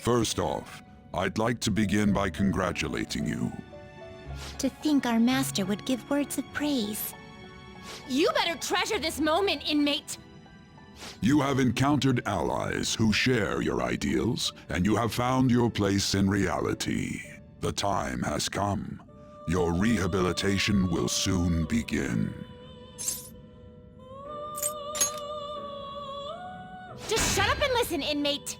First off, I'd like to begin by congratulating you. To think our master would give words of praise. You better treasure this moment, inmate! You have encountered allies who share your ideals, and you have found your place in reality. The time has come. Your rehabilitation will soon begin. Just shut up and listen, inmate!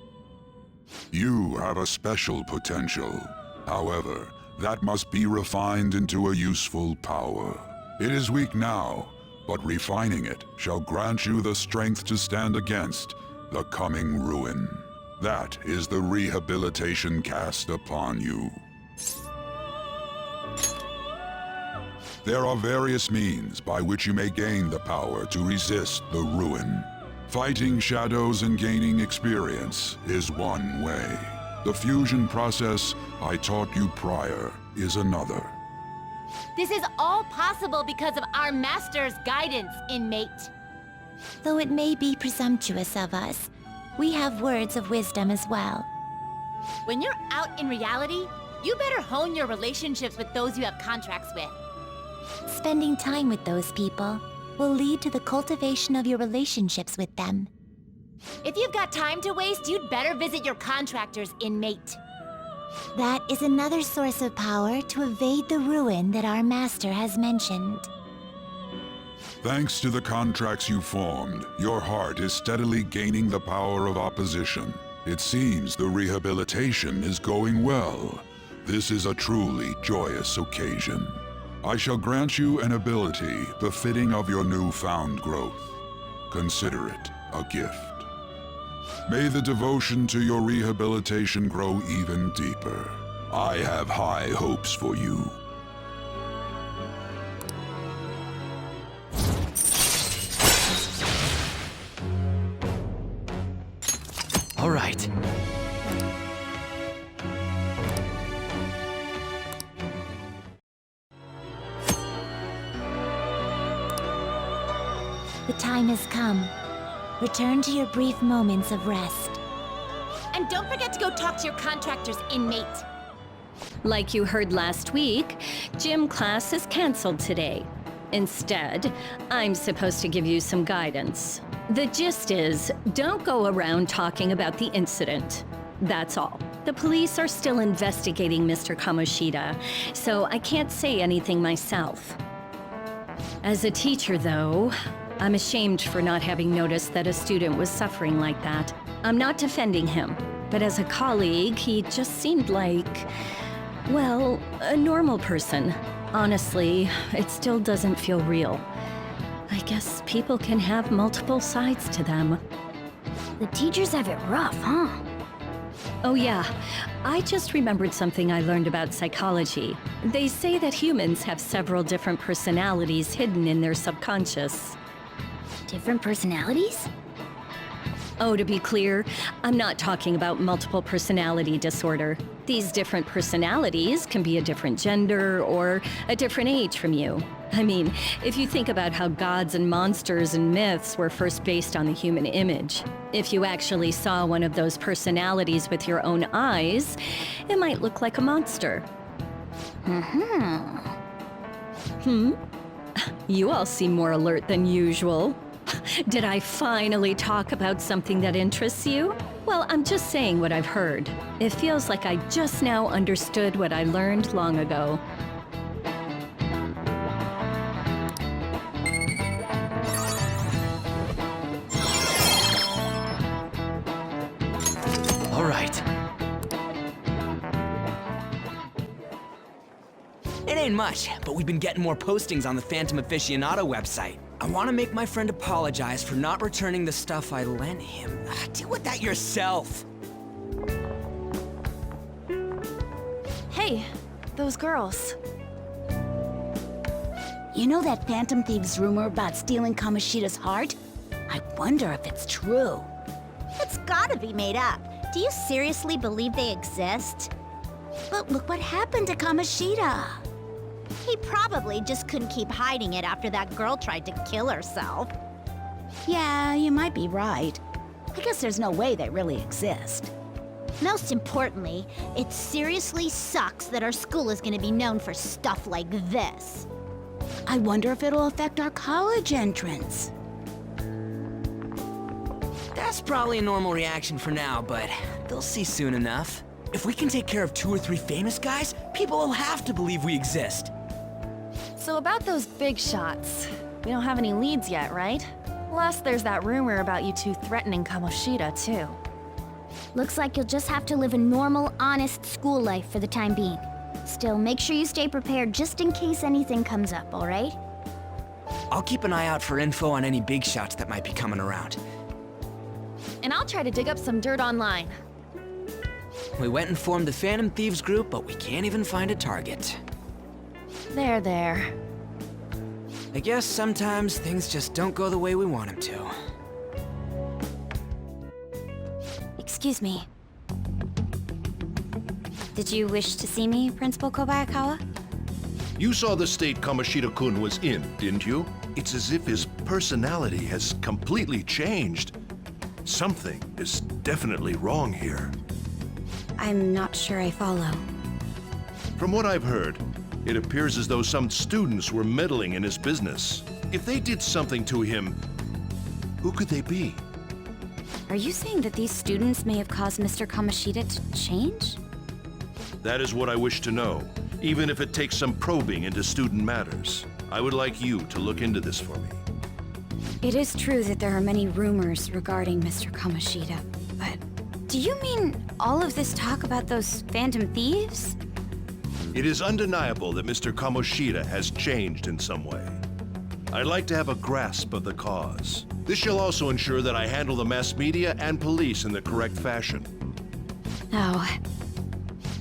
You have a special potential. However, that must be refined into a useful power. It is weak now, but refining it shall grant you the strength to stand against the coming ruin. That is the rehabilitation cast upon you. There are various means by which you may gain the power to resist the ruin. Fighting shadows and gaining experience is one way. The fusion process I taught you prior is another. This is all possible because of our master's guidance, inmate. Though it may be presumptuous of us, we have words of wisdom as well. When you're out in reality, you better hone your relationships with those you have contracts with. Spending time with those people will lead to the cultivation of your relationships with them. If you've got time to waste, you'd better visit your contractors, inmate. That is another source of power to evade the ruin that our master has mentioned. Thanks to the contracts you formed, your heart is steadily gaining the power of opposition. It seems the rehabilitation is going well. This is a truly joyous occasion. I shall grant you an ability befitting of your newfound growth. Consider it a gift. May the devotion to your rehabilitation grow even deeper. I have high hopes for you. All right. The time has come. Return to your brief moments of rest. And don't forget to go talk to your contractors, inmate. Like you heard last week, gym class is canceled today. Instead, I'm supposed to give you some guidance. The gist is, don't go around talking about the incident. That's all. The police are still investigating Mr. Kamoshida, so I can't say anything myself. As a teacher, though, I'm ashamed for not having noticed that a student was suffering like that. I'm not defending him, but as a colleague, he just seemed like, well, a normal person. Honestly, it still doesn't feel real. I guess people can have multiple sides to them. The teachers have it rough, huh? Oh yeah, I just remembered something I learned about psychology. They say that humans have several different personalities hidden in their subconscious. Different personalities? Oh, to be clear, I'm not talking about multiple personality disorder. These different personalities can be a different gender or a different age from you. I mean, if you think about how gods and monsters and myths were first based on the human image, if you actually saw one of those personalities with your own eyes, it might look like a monster. You all seem more alert than usual. Did I finally talk about something that interests you? Well, I'm just saying what I've heard. It feels like I just now understood what I learned long ago. All right. It ain't much, but we've been getting more postings on the Phantom Aficionado website. I want to make my friend apologize for not returning the stuff I lent him. Deal with that yourself. Hey, those girls. You know that Phantom Thieves rumor about stealing Kamoshida's heart? I wonder if it's true. It's gotta be made up. Do you seriously believe they exist? But look what happened to Kamoshida. He probably just couldn't keep hiding it after that girl tried to kill herself. Yeah, you might be right. I guess there's no way they really exist. Most importantly, it seriously sucks that our school is gonna be known for stuff like this. I wonder if it'll affect our college entrance. That's probably a normal reaction for now, but they'll see soon enough. If we can take care of 2 or 3 famous guys, people will have to believe we exist. So about those big shots, we don't have any leads yet, right? Plus, there's that rumor about you two threatening Kamoshida, too. Looks like you'll just have to live a normal, honest school life for the time being. Still, make sure you stay prepared just in case anything comes up, alright? I'll keep an eye out for info on any big shots that might be coming around. And I'll try to dig up some dirt online. We went and formed the Phantom Thieves group, but we can't even find a target. There. I guess sometimes things just don't go the way we want them to. Excuse me. Did you wish to see me, Principal Kobayakawa? You saw the state Kamoshida-kun was in, didn't you? It's as if his personality has completely changed. Something is definitely wrong here. I'm not sure I follow. From what I've heard, it appears as though some students were meddling in his business. If they did something to him, who could they be? Are you saying that these students may have caused Mr. Kamoshida to change? That is what I wish to know, even if it takes some probing into student matters. I would like you to look into this for me. It is true that there are many rumors regarding Mr. Kamoshida, but do you mean all of this talk about those Phantom Thieves? It is undeniable that Mr. Kamoshida has changed in some way. I'd like to have a grasp of the cause. This shall also ensure that I handle the mass media and police in the correct fashion. No.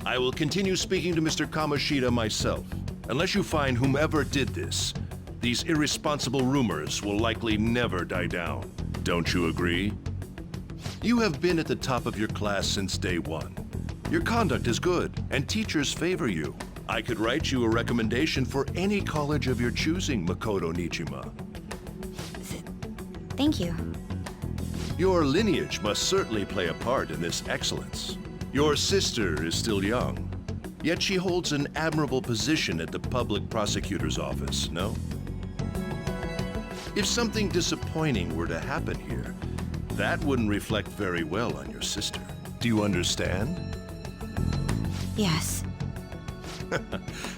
I will continue speaking to Mr. Kamoshida myself. Unless you find whomever did this, these irresponsible rumors will likely never die down. Don't you agree? You have been at the top of your class since day one. Your conduct is good, and teachers favor you. I could write you a recommendation for any college of your choosing, Makoto Nijima. Thank you. Your lineage must certainly play a part in this excellence. Your sister is still young, yet she holds an admirable position at the public prosecutor's office, no? If something disappointing were to happen here, that wouldn't reflect very well on your sister. Do you understand? Yes.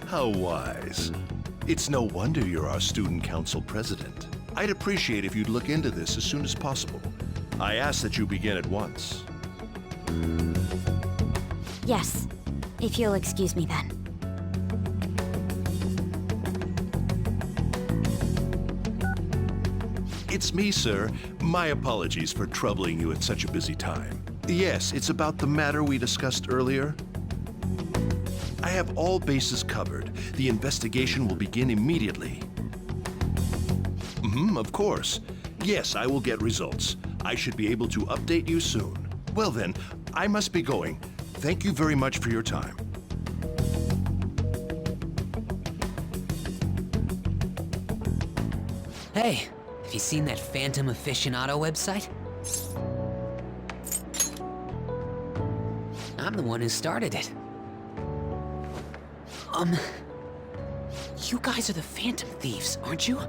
How wise. It's no wonder you're our student council president. I'd appreciate if you'd look into this as soon as possible. I ask that you begin at once. Yes. If you'll excuse me then. It's me, sir. My apologies for troubling you at such a busy time. Yes, it's about the matter we discussed earlier. I have all bases covered. The investigation will begin immediately. Of course. Yes, I will get results. I should be able to update you soon. Well then, I must be going. Thank you very much for your time. Hey, have you seen that Phantom Aficionado website? I'm the one who started it. You guys are the Phantom Thieves, aren't you?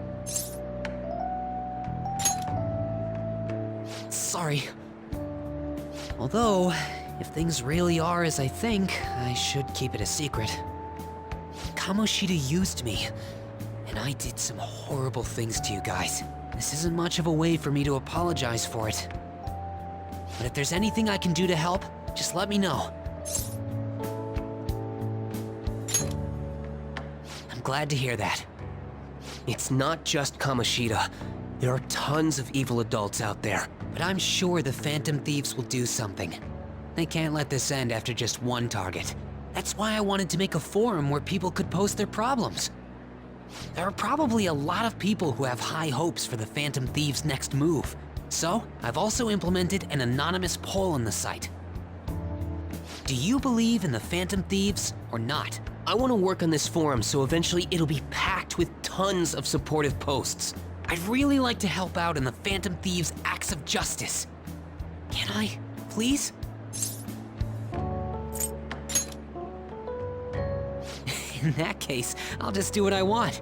Sorry. Although, if things really are as I think, I should keep it a secret. Kamoshida used me, and I did some horrible things to you guys. This isn't much of a way for me to apologize for it. But if there's anything I can do to help, just let me know. I'm glad to hear that. It's not just Kamoshida. There are tons of evil adults out there. But I'm sure the Phantom Thieves will do something. They can't let this end after just one target. That's why I wanted to make a forum where people could post their problems. There are probably a lot of people who have high hopes for the Phantom Thieves' next move. So, I've also implemented an anonymous poll on the site. Do you believe in the Phantom Thieves or not? I want to work on this forum so eventually it'll be packed with tons of supportive posts. I'd really like to help out in the Phantom Thieves' acts of justice. Can I, please? In that case, I'll just do what I want.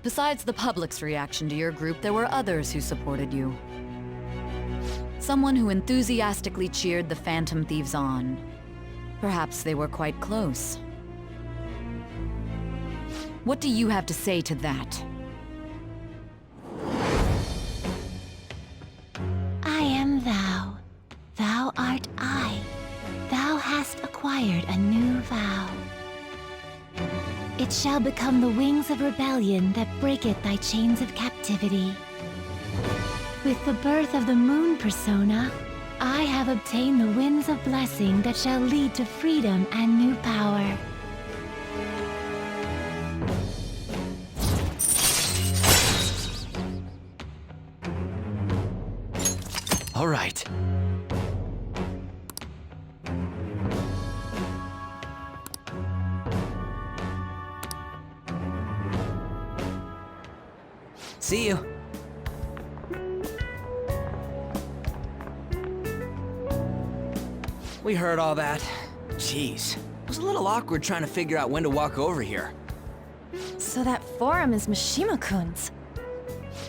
Besides the public's reaction to your group, there were others who supported you. Someone who enthusiastically cheered the Phantom Thieves on. Perhaps they were quite close. What do you have to say to that? I am thou. Thou art I. Thou hast acquired a new vow. It shall become the wings of rebellion that breaketh thy chains of captivity. With the birth of the moon persona, I have obtained the winds of blessing that shall lead to freedom and new power. All right. See you. We heard all that. Jeez. It was a little awkward trying to figure out when to walk over here. So that forum is Mishima-kun's.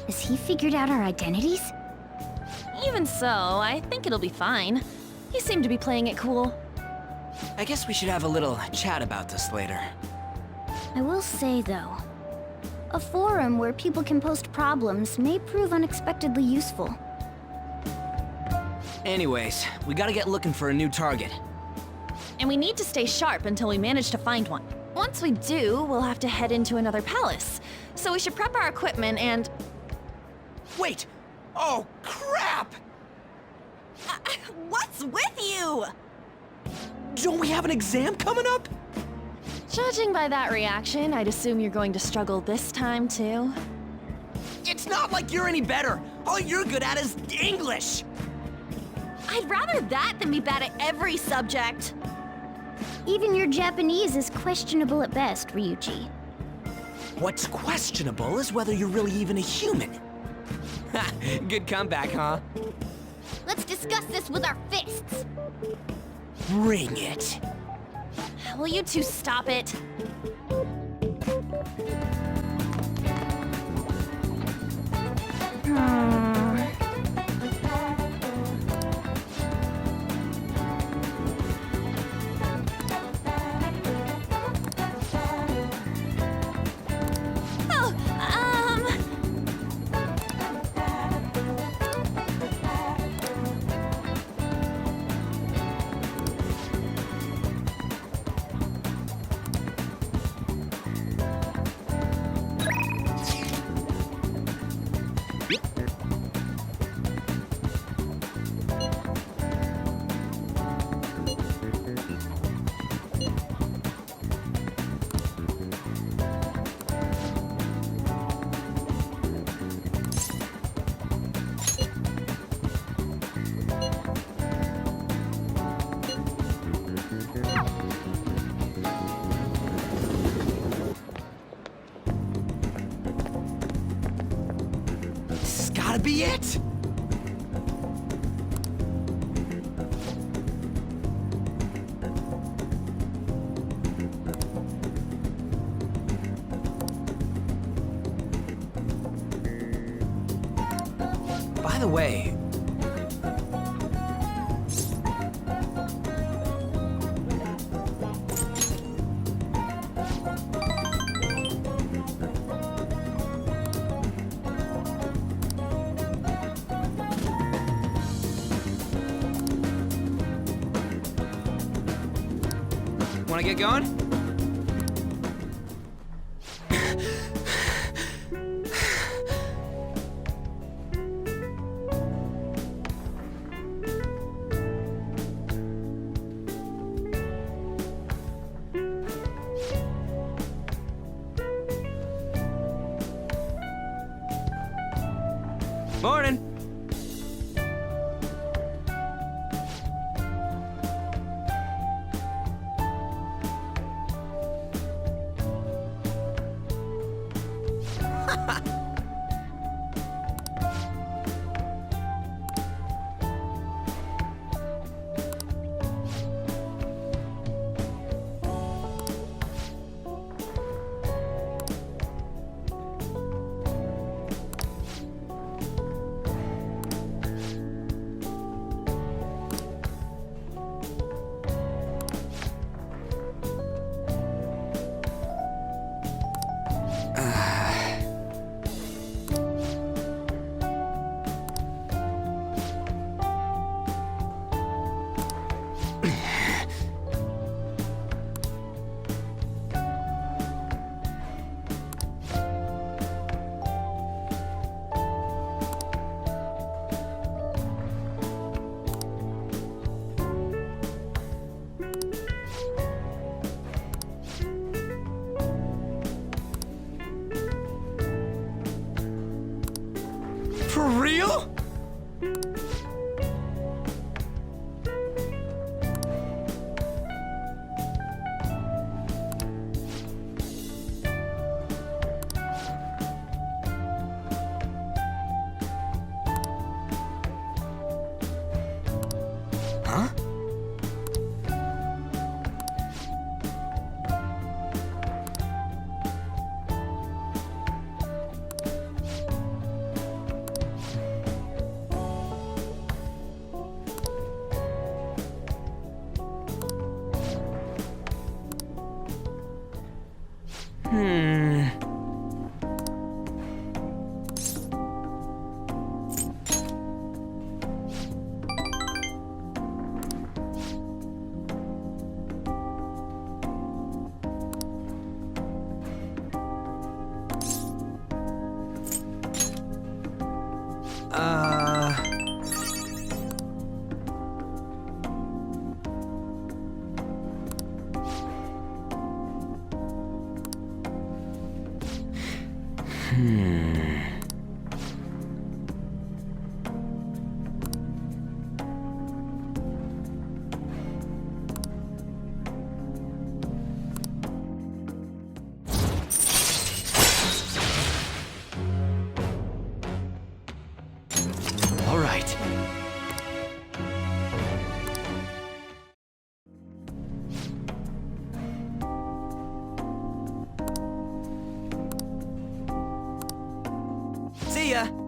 Has he figured out our identities? Even so, I think it'll be fine. He seemed to be playing it cool. I guess we should have a little chat about this later. I will say, though, a forum where people can post problems may prove unexpectedly useful. Anyways, we gotta get looking for a new target. And we need to stay sharp until we manage to find one. Once we do, we'll have to head into another palace. So we should prep our equipment and... Wait! Oh, crap! What's with you? Don't we have an exam coming up? Judging by that reaction, I'd assume you're going to struggle this time, too. It's not like you're any better. All you're good at is English. I'd rather that than be bad at every subject. Even your Japanese is questionable at best, Ryuji. What's questionable is whether you're really even a human. Ha! Good comeback, huh? Let's discuss this with our fists! Bring it. Will you two stop it? Gotta be it! By the way... Wanna get going? Morning. For real? Huh? All right. See ya.